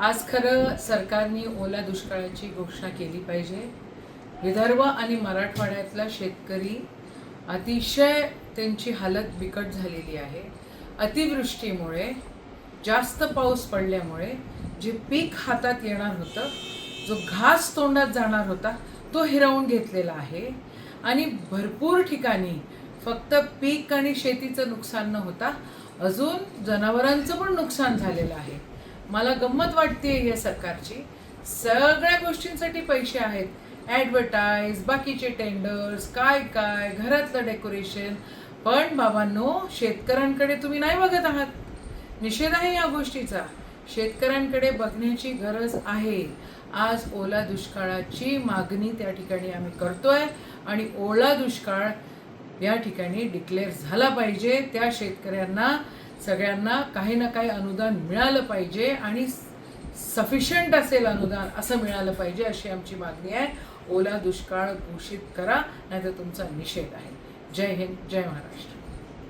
आज खरं सरकारने ओला दुष्काळाची घोषणा केली पाहिजे. विदर्भ आणि मराठवाड्यातला शेतकरी अतिशय त्यांची हालत बिकट झालेली आहे. अतिवृष्टीमुळे, जास्त पाऊस पडल्यामुळे जे पीक हातात येणार होतं, जो घास तोंडात जाणार होता, तो हिरावून घेतलेला आहे. आणि भरपूर ठिकाणी फक्त पीक आणि शेतीचं नुकसान न होता अजून जनावरांचं पण नुकसान झालेलं आहे. मला गंमत वाटते या सरकारची. सगळ्या गोष्टींसाठी पैसे आहेत, ॲडव्हर्टाईज, बाकीचे टेंडर्स, काय काय घरातलं डेकोरेशन, पण बाबांनो शेतकऱ्यांकडे तुम्ही नाही बघत आहात. निषेध आहे या गोष्टीचा. शेतकऱ्यांकडे बघण्याची गरज आहे. आज ओला दुष्काळाची मागणी त्या ठिकाणी आम्ही करतोय आणि ओला दुष्काळ या ठिकाणी डिक्लेअर झाला पाहिजे. त्या शेतकऱ्यांना सगळ्यांना काही ना काही अनुदान मिळालं पाहिजे आणि सफिशियंट असेल अनुदान असं मिळालं पाहिजे, अशी आमची मागणी आहे. ओला दुष्काळ घोषित करा, नाहीतर तुमचा निषेध आहे. जय हिंद, जय महाराष्ट्र.